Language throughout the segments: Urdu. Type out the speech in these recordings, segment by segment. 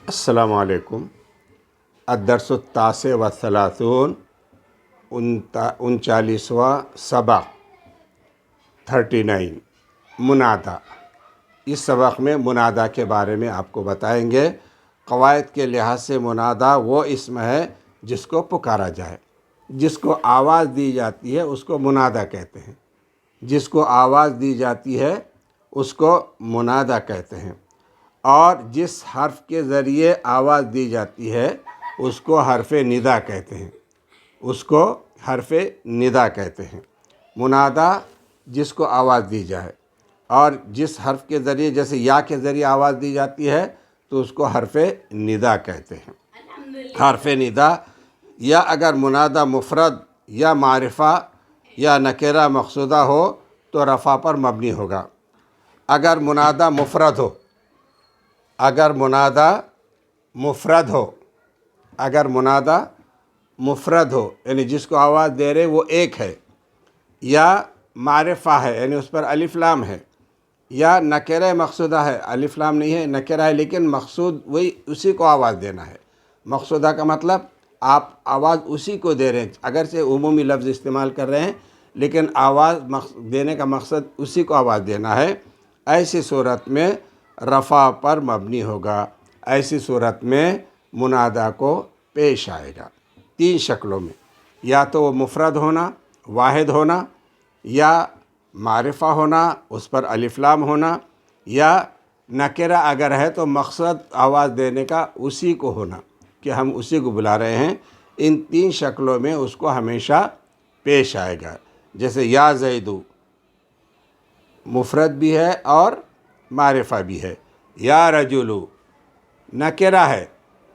السلام علیکم۔ الدرس التاسع والثلاثون 39واں سبق 39 منادا۔ اس سبق میں منادا کے بارے میں آپ کو بتائیں گے۔ قواعد کے لحاظ سے منادا وہ اسم ہے جس کو پکارا جائے، جس کو آواز دی جاتی ہے اس کو منادا کہتے ہیں، جس کو آواز دی جاتی ہے اس کو منادا کہتے ہیں، اور جس حرف کے ذریعے آواز دی جاتی ہے اس کو حرف ندا کہتے ہیں، اس کو حرف ندا کہتے ہیں۔ منادا جس کو آواز دی جائے، اور جس حرف کے ذریعے، جیسے یا کے ذریعے آواز دی جاتی ہے تو اس کو حرف ندا کہتے ہیں۔ حرف ندا، یا اگر منادا مفرد یا معرفہ یا نکرہ مقصودہ ہو تو رفع پر مبنی ہوگا۔ اگر منادا مفرد ہو، اگر منادا مفرد ہو، اگر منادا مفرد ہو یعنی جس کو آواز دے رہے وہ ایک ہے، یا معرفہ ہے یعنی اس پر الف لام ہے، یا نکرہ مقصودہ ہے، الف لام نہیں ہے نکرہ ہے لیکن مقصود وہی اسی کو آواز دینا ہے۔ مقصودہ کا مطلب آپ آواز اسی کو دے رہے ہیں، اگرچہ عمومی لفظ استعمال کر رہے ہیں لیکن آواز دینے کا مقصد اسی کو آواز دینا ہے۔ ایسی صورت میں رفع پر مبنی ہوگا، ایسی صورت میں منادا کو پیش آئے گا تین شکلوں میں، یا تو وہ مفرد ہونا، واحد ہونا، یا معرفہ ہونا اس پر الف لام ہونا، یا نکرہ اگر ہے تو مقصد آواز دینے کا اسی کو ہونا کہ ہم اسی کو بلا رہے ہیں۔ ان تین شکلوں میں اس کو ہمیشہ پیش آئے گا۔ جیسے یا زیدو مفرد بھی ہے اور معرفہ بھی ہے، یا رجلو نکرہ ہے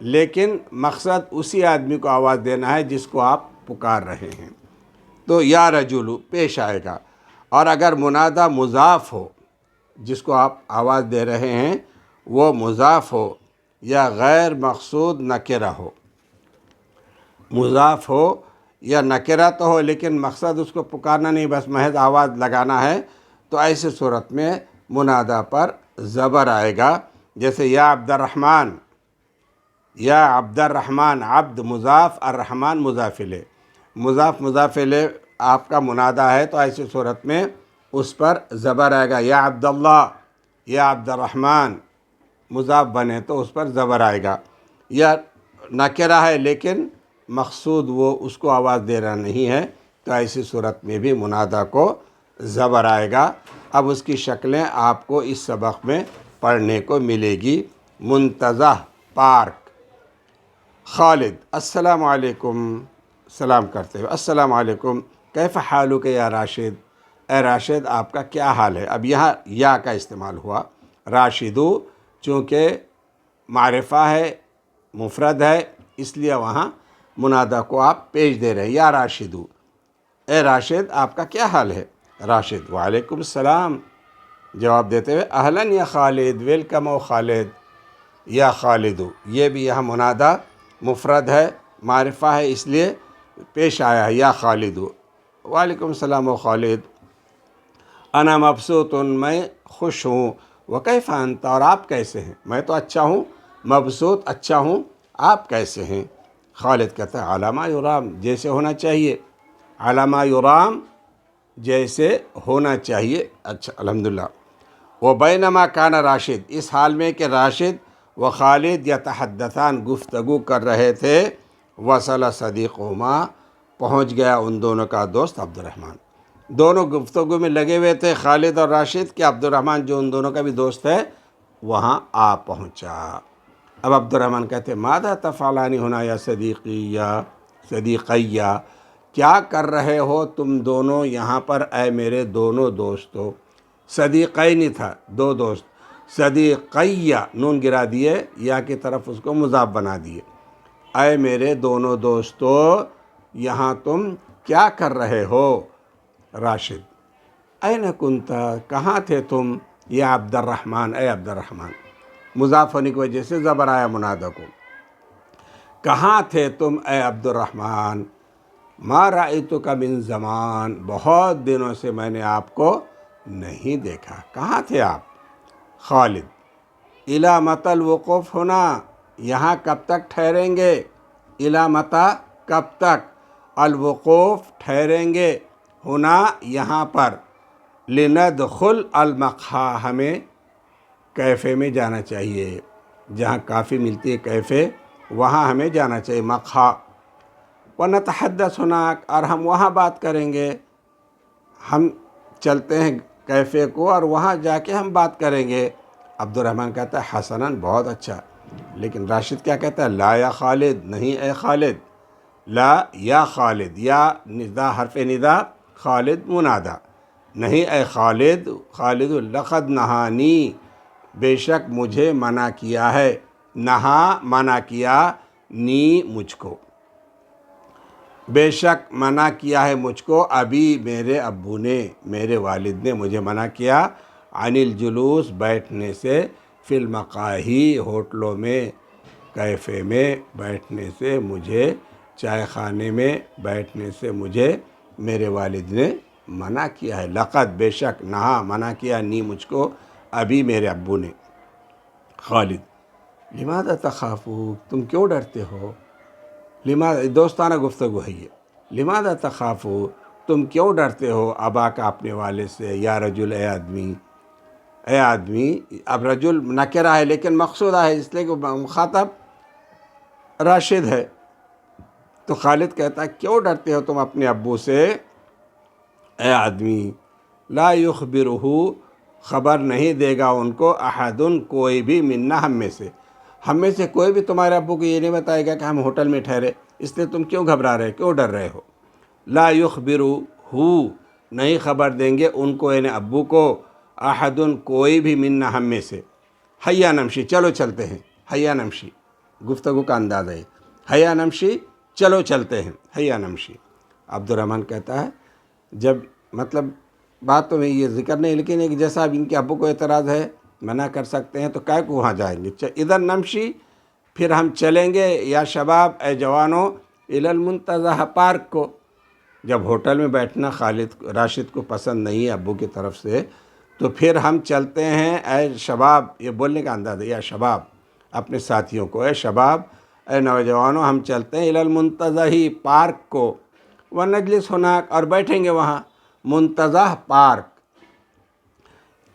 لیکن مقصد اسی آدمی کو آواز دینا ہے جس کو آپ پکار رہے ہیں، تو یا رجلو پیش آئے گا۔ اور اگر منادا مضاف ہو، جس کو آپ آواز دے رہے ہیں وہ مضاف ہو یا غیر مقصود نکرہ ہو، مضاف ہو یا نکرہ تو ہو لیکن مقصد اس کو پکارنا نہیں، بس محض آواز لگانا ہے، تو ایسی صورت میں منادا پر زبر آئے گا۔ جیسے یا عبد الرحمن، یا عبد الرحمن، عبد مضاف الرحمن مضاف الیہ، مضاف مضاف الیہ آپ کا منادا ہے تو ایسی صورت میں اس پر زبر آئے گا۔ یا عبد اللہ، یا عبد الرحمن مضاف بنے تو اس پر زبر آئے گا۔ یا نکرہ ہے لیکن مقصود وہ اس کو آواز دے رہا نہیں ہے تو ایسی صورت میں بھی منادا کو زبر آئے گا۔ اب اس کی شکلیں آپ کو اس سبق میں پڑھنے کو ملے گی۔ منتزہ پارک، خالد السلام علیکم، سلام کرتے ہوئے السلام علیکم، کیف حالک یا راشد، اے راشد آپ کا کیا حال ہے۔ اب یہاں یا کا استعمال ہوا، راشدو چونکہ معرفہ ہے مفرد ہے اس لیے وہاں منادا کو آپ پیش دے رہے ہیں، یا راشدو اے راشد آپ کا کیا حال ہے۔ راشد وعلیکم السلام جواب دیتے ہوئے اہلاً یا خالد، ویلکم او خالد، یا خالدو، یہ بھی یہاں منادا مفرد ہے معرفہ ہے اس لیے پیش آیا ہے، یا خالدو، وعلیکم السلام او خالد۔ انا مبسوط، میں خوش ہوں، وکیف انت، اور آپ کیسے ہیں۔ میں تو اچھا ہوں، مبسوط اچھا ہوں، آپ کیسے ہیں۔ خالد کہتا ہے علامہ یرام، جیسے ہونا چاہیے، علامہ یرام جیسے ہونا چاہیے، اچھا الحمدللہ۔ وبینما کان راشد، اس حال میں کہ راشد و خالد یتحدثان گفتگو کر رہے تھے، وصل صدیقہما، پہنچ گیا ان دونوں کا دوست عبد الرحمن۔ دونوں گفتگو میں لگے ہوئے تھے خالد اور راشد کہ عبد الرحمن جو ان دونوں کا بھی دوست ہے وہاں آ پہنچا۔ اب عبد الرحمن کہتے ماذا تفعلان ہونا یا صدیقی یا صدیقیہ، کیا کر رہے ہو تم دونوں یہاں پر اے میرے دونوں دوستو۔ صدیقین تھا دو دوست، صدیقیہ نون گرا دیے، یا کی طرف اس کو مضاف بنا دیے، اے میرے دونوں دوستو یہاں تم کیا کر رہے ہو۔ راشد این کنت، کہاں تھے تم، یا عبد الرحمن، اے عبد الرحمن، مضاف ہونے کی وجہ سے زبر آیا منادا کو، کہاں تھے تم اے عبد الرحمن، ما رأیتک من زمان، بہت دنوں سے میں نے آپ کو نہیں دیکھا، کہاں تھے آپ۔ خالد الی متی الوقوف ہونا، یہاں کب تک ٹھہریں گے؟ الی متی کب تک؟ الوقوف ٹھہریں گے، ہونا یہاں پر، لندخل المقہا ہمیں کیفے میں جانا چاہیے، جہاں کافی ملتی ہے کیفے وہاں ہمیں جانا چاہیے، مقہا، ونتحدث ہناک، اور ہم وہاں بات کریں گے، ہم چلتے ہیں کیفے کو اور وہاں جا کے ہم بات کریں گے۔ عبد الرحمن کہتا ہے حسناً، بہت اچھا، لیکن راشد کیا کہتا ہے؟ لا یا خالد، نہیں اے خالد، لا یا خالد، یا ندا حرف ندا، خالد منادا، نہیں اے خالد، خالد لقد نہانی، بے شک مجھے منع کیا ہے، نہا منع کیا، نی مجھ کو، بے شک منع کیا ہے مجھ کو، ابھی میرے ابو نے، میرے والد نے مجھے منع کیا، عن الجلوس بیٹھنے سے، فی المقاہی ہوٹلوں میں، کیفے میں بیٹھنے سے مجھے، چائے خانے میں بیٹھنے سے مجھے میرے والد نے منع کیا ہے، لقد بے شک، نہا منع کیا، نی مجھ کو، ابھی میرے ابو نے۔ خالد لماذا تخافو، تم کیوں ڈرتے ہو؟ لماذا، دوستانہ گفتگو ہے یہ، لماذا تخافو، تم کیوں ڈرتے ہو، ابا کا، اپنے والد سے، یا رجل، اے آدمی، اے آدمی، اب رجل نکرہ ہے لیکن مقصودہ ہے، اس لیے کہ مخاطب راشد ہے، تو خالد کہتا ہے کیوں ڈرتے ہو تم اپنے ابو سے، اے آدمی، لا یخبرہ، خبر نہیں دے گا ان کو، احد، کوئی بھی، منا، ہم میں سے کوئی بھی تمہارے ابو کو یہ نہیں بتائے گا کہ ہم ہوٹل میں ٹھہرے، اس لیے تم کیوں گھبرا رہے، کیوں ڈر رہے ہو؟ لا یخبرہ، نہیں خبر دیں گے ان کو، یعنی ابو کو، احد، کوئی بھی، منا، ہم میں سے، حیا نمشی، چلو چلتے ہیں، حیا نمشی، گفتگو کا انداز ہے، حیا نمشی، چلو چلتے ہیں، حیا نمشی۔ عبد الرحمن کہتا ہے جب، مطلب بات تو میں یہ ذکر نہیں، لیکن ایک جیسا اب ان کے ابو کو اعتراض ہے، منع کر سکتے ہیں تو کائے کو وہاں جائیں گے، ادھر نمشی، پھر ہم چلیں گے، یا شباب، اے جوانوں، الی المنتزہ، پارک کو، جب ہوٹل میں بیٹھنا راشد کو پسند نہیں ہے ابو کی طرف سے، تو پھر ہم چلتے ہیں، اے شباب، یہ بولنے کا انداز ہے، یا شباب، اپنے ساتھیوں کو، اے شباب، اے نوجوانوں، ہم چلتے ہیں الی المنتزہ، پارک کو، ونجلس ہناک، اور بیٹھیں گے وہاں، منتزہ پارک،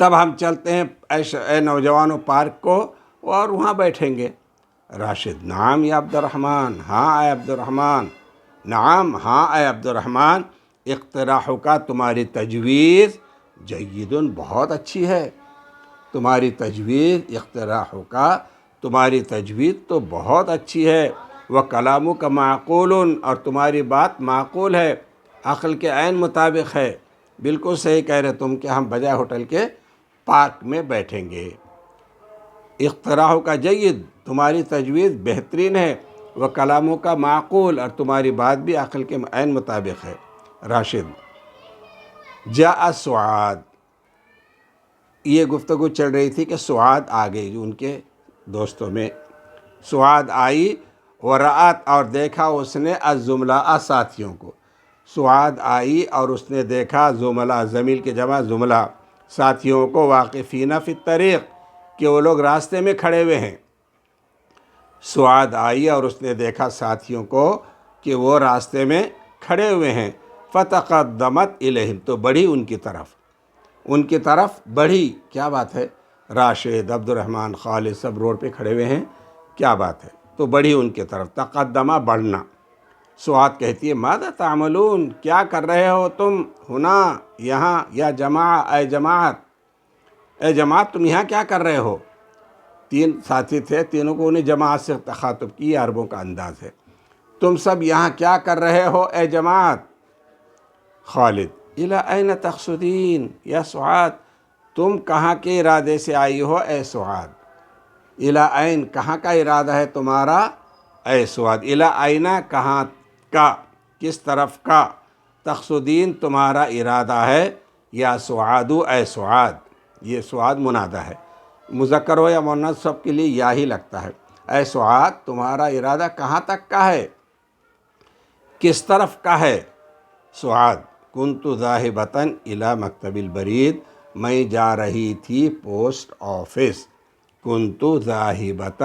تب ہم چلتے ہیں اے نوجوانوں پارک کو، اور وہاں بیٹھیں گے۔ راشد نعم یا عبد الرحمن، ہاں اے عبد الرحمن، نعم، ہاں اے عبد الرحمن، اقتراح کا، تمہاری تجویز، جید، بہت اچھی ہے، تمہاری تجویز، اقتراح کا، تمہاری تجویز تو بہت اچھی ہے، وہ کلاموں کا معقول، اور تمہاری بات معقول ہے، عقل کے عین مطابق ہے، بالکل صحیح کہہ رہے تم کہ ہم بجائے ہوٹل کے پارک میں بیٹھیں گے، اقتراح کا جید، تمہاری تجویز بہترین ہے، وہ کلاموں کا معقول، اور تمہاری بات بھی عقل کے عین مطابق ہے۔ راشد جاء سعاد، یہ گفتگو چل رہی تھی کہ سعاد آ گئی، جو ان کے دوستوں میں سعاد آئی، ورأت، اور دیکھا اس نے، الزملاء، ساتھیوں کو، سعاد آئی اور اس نے دیکھا، زملاء، زمیل کے جمع زملاء، ساتھیوں کو، واقفین فی الطریق، کہ وہ لوگ راستے میں کھڑے ہوئے ہیں، سعاد آئی اور اس نے دیکھا ساتھیوں کو کہ وہ راستے میں کھڑے ہوئے ہیں، فتقدمت الیہم، تو بڑھی ان کی طرف بڑھی، کیا بات ہے، راشد، عبد الرحمن، خالد سب روڈ پہ کھڑے ہوئے ہیں، کیا بات ہے، تو بڑھی ان کی طرف، تقدمہ، بڑھنا۔ سعاد کہتی ہے ماذا تعملون، کیا کر رہے ہو تم، ہونا یہاں، یا اے جماعت، تم یہاں کیا کر رہے ہو؟ تین ساتھی تھے، تینوں کو انہیں جماعت سے تخاطب کی، عربوں کا انداز ہے، تم سب یہاں کیا کر رہے ہو اے جماعت؟ خالد الی این تقصدین یا سعاد، تم کہاں کے ارادے سے آئی ہو اے سعاد؟ الی این، کہاں کا ارادہ ہے تمہارا اے سعاد؟ الی این، کہاں کا، کس طرف کا، تقصدین، تمہارا ارادہ ہے، یا سعاد، اے سعاد، یہ سعاد منادہ ہے، مذکر ہو یا مؤنث سب کے لیے یا ہی لگتا ہے، اے سعاد، تمہارا ارادہ کہاں تک کا ہے، کس طرف کا ہے؟ سعاد کنت ذاہبۃ الی مکتب البرید، میں جا رہی تھی پوسٹ آفس، کنت ذاہبۃ،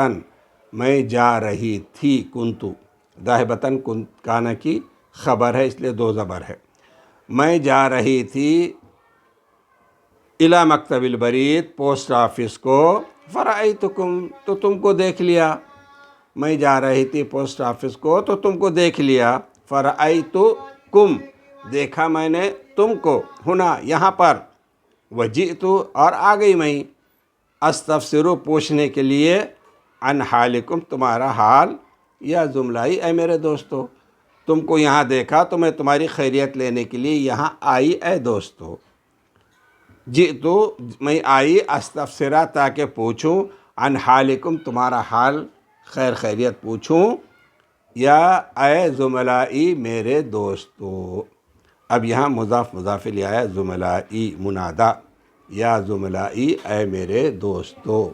میں جا رہی تھی، کنتو ذاہبتاً کانا کی خبر ہے، اس لیے دو زبر ہے۔ میں جا رہی تھی الی مکتب البرید، پوسٹ آفس کو، فرأیتکم تو تم کو دیکھ لیا۔ میں جا رہی تھی پوسٹ آفس کو تو تم کو دیکھ لیا۔ فرأیتکم دیکھا میں نے تم کو، ہنا یہاں پر، وجئت اور آ گئی میں، استفسرو پوچھنے کے لیے، عن حالکم تمہارا حال، یا زملائی اے میرے دوستو، تم کو یہاں دیکھا تو میں تمہاری خیریت لینے کے لیے یہاں آئی اے دوستو۔ جئتو میں آئی، استفسرا تاکہ پوچھوں، عن حالکم تمہارا حال، خیر خیریت پوچھوں، یا اے زملائی میرے دوستو۔ اب یہاں مضاف مضاف الیہ زملائی منادا، یا زملائی اے میرے دوستو۔